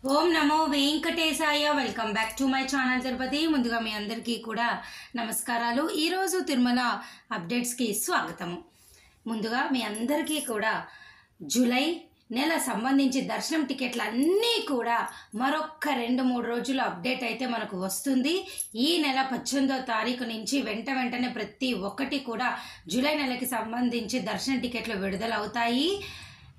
Om Namo Venkatesaya. Welcome back to my channel Tirupati. ముందుగా మీ అందరికీ కూడా నమస్కారాలు. ఈరోజు తిరుమల అప్డేట్స్కి స్వాగతము. ముందుగా మీ అందరికీ కూడా జూలై నెల సంబంధించి దర్శనం టికెట్లు అన్నీ కూడా మరొక్క 2-3 రోజులు అప్డేట్ అయితే మనకు వస్తుంది. ఈ నెల 18వ తారీఖు నుంచి వెంటనే ప్రతి ఒక్కటి కూడా జూలై నెలకి సంబంధించి దర్శనం టికెట్లు విడుదలవుతాయి.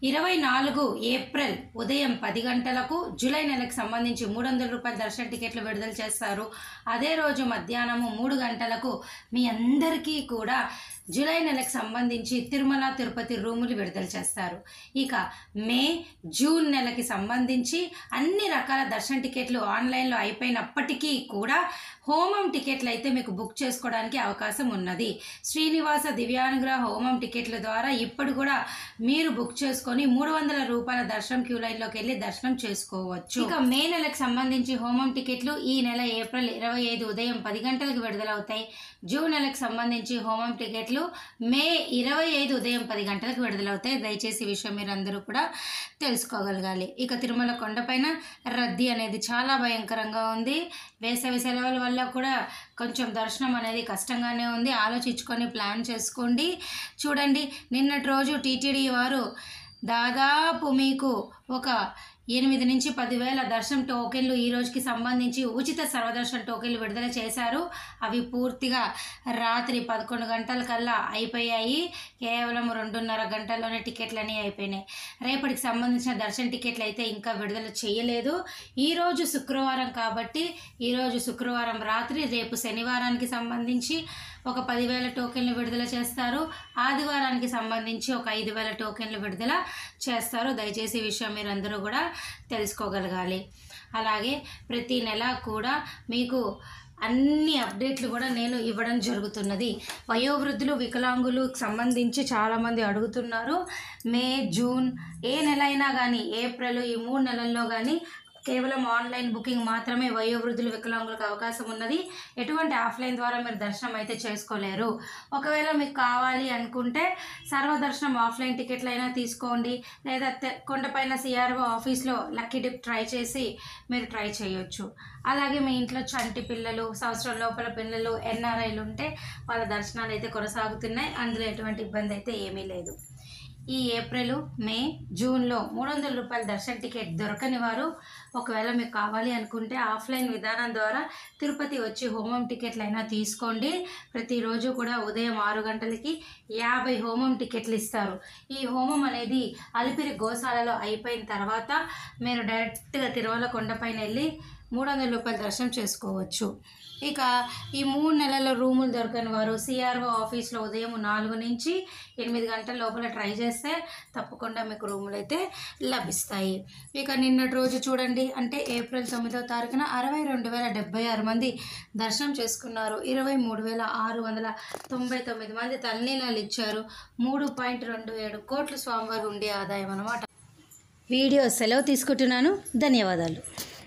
24 ఏప్రిల్ ఉదయం 10 గంటలకు జూలై నెలకు సంబంధించి 300 రూపాయల దర్శన టికెట్లు విడుదల చేస్తారు. అదే రోజు మధ్యాహ్నము 3 గంటలకు మీ అందరికీ కూడా జూలై నెలకు సంబంధించి తిరుమల తిరుపతి రూములు విడుదల చేస్తారు. ఇక మే జూన్ నెలకి సంబంధించి అన్ని రకాల దర్శన టికెట్లు ఆన్లైన్లో అయిపోయినప్పటికీ కూడా హోమం టికెట్లు అయితే మీకు బుక్ చేసుకోవడానికి అవకాశం ఉన్నది. శ్రీనివాస దివ్యానుగ్రహ హోమం టికెట్ల ద్వారా ఇప్పుడు కూడా మీరు బుక్ చేసుకొని 300 రూపాయల దర్శనం క్యూ లైన్లోకి వెళ్ళి దర్శనం చేసుకోవచ్చు. ఇక మే నెలకు సంబంధించి హోమం టికెట్లు ఈ నెల ఏప్రిల్ 25 ఉదయం 10 గంటలకు విడుదలవుతాయి. జూన్ నెలకు సంబంధించి హోమం టికెట్లు మే 25 ఉదయం 10 గంటలకు విడుదలవుతాయి. దయచేసి ఈ విషయం మీరు అందరూ కూడా తెలుసుకోగలగాలి. ఇక తిరుమల కొండపైన రద్దీ అనేది చాలా భయంకరంగా ఉంది. వేసవి సెలవుల వల్ల కూడా కొంచెం దర్శనం అనేది కష్టంగానే ఉంది. ఆలోచించుకొని ప్లాన్ చేసుకోండి. చూడండి, నిన్నటి రోజు టీటీడీ వారు దాదాపు మీకు ఒక 8 నుంచి 10,000 దర్శనం టోకెన్లు ఈ రోజుకి సంబంధించి ఉచిత సర్వదర్శన టోకెన్లు విడుదల చేశారు. అవి పూర్తిగా రాత్రి 11 గంటల కల్లా అయిపోయాయి. కేవలం 2.5 గంటల్లోనే టికెట్లన్నీ అయిపోయినాయి. రేపటికి సంబంధించిన దర్శన టికెట్లు అయితే ఇంకా విడుదల చేయలేదు. ఈరోజు శుక్రవారం కాబట్టి ఈరోజు శుక్రవారం రాత్రి, రేపు శనివారానికి సంబంధించి ఒక 10,000 టోకెన్లు విడుదల చేస్తారు. ఆదివారానికి సంబంధించి ఒక 5,000 టోకెన్లు విడుదల చేస్తారు. దయచేసి ఈ విషయం మీరు అందరూ కూడా తెలుసుకోగలగాలి. అలాగే ప్రతి నెల కూడా మీకు అన్ని అప్డేట్లు కూడా నేను ఇవ్వడం జరుగుతున్నది. వయోవృద్ధులు, వికలాంగులు సంబంధించి చాలామంది అడుగుతున్నారు. మే జూన్ ఏ నెల అయినా కానీ, ఏప్రిల్ ఈ 3 నెలల్లో కానీ కేవలం ఆన్లైన్ బుకింగ్ మాత్రమే వయోవృద్ధులు, వికలాంగులకు అవకాశం ఉన్నది. ఎటువంటి ఆఫ్లైన్ ద్వారా మీరు దర్శనం అయితే చేసుకోలేరు. ఒకవేళ మీకు కావాలి అనుకుంటే సర్వదర్శనం ఆఫ్లైన్ టికెట్లు అయినా తీసుకోండి, లేదా కొండపైన సిఆర్ఓ ఆఫీస్లో లక్కీ డిప్ ట్రై చేసి మీరు ట్రై చేయొచ్చు. అలాగే మీ ఇంట్లో చంటి పిల్లలు, సంవత్సరం లోపల పిల్లలు, ఎన్ఆర్ఐలు ఉంటే వాళ్ళ దర్శనాలు అయితే కొనసాగుతున్నాయి. అందులో ఎటువంటి ఇబ్బంది అయితే ఏమీ లేదు. ఈ ఏప్రిల్, మే, జూన్లో 300 రూపాయల దర్శన టికెట్ దొరకని వారు ఒకవేళ మీకు కావాలి అనుకుంటే ఆఫ్లైన్ విధానం ద్వారా తిరుపతి వచ్చి హోమం టికెట్లు అయినా తీసుకోండి. ప్రతిరోజు కూడా ఉదయం 6 గంటలకి 50 హోమం టికెట్లు ఇస్తారు. ఈ హోమం అనేది అలిపిరి గోశాలలో అయిపోయిన తర్వాత మీరు డైరెక్ట్గా తిరుమల కొండపైన వెళ్ళి 300 రూపాయల దర్శనం చేసుకోవచ్చు. ఇక ఈ 3 నెలల రూములు దొరకని వారు సిఆర్ఓ ఆఫీస్లో ఉదయం 4 నుంచి 8 గంటల లోపల ట్రై చేస్తే తప్పకుండా మీకు రూములు అయితే లభిస్తాయి. ఇక నిన్నటి రోజు చూడండి, అంటే ఏప్రిల్ 9వ తారీఖున 62,076 మంది దర్శనం చేసుకున్నారు. 23,699 మంది తల్లినీళ్ళు ఇచ్చారు. 3.27 కోట్ల స్వామివారి ఉండే ఆదాయం అన్నమాట. వీడియో సెలవు తీసుకుంటున్నాను. ధన్యవాదాలు.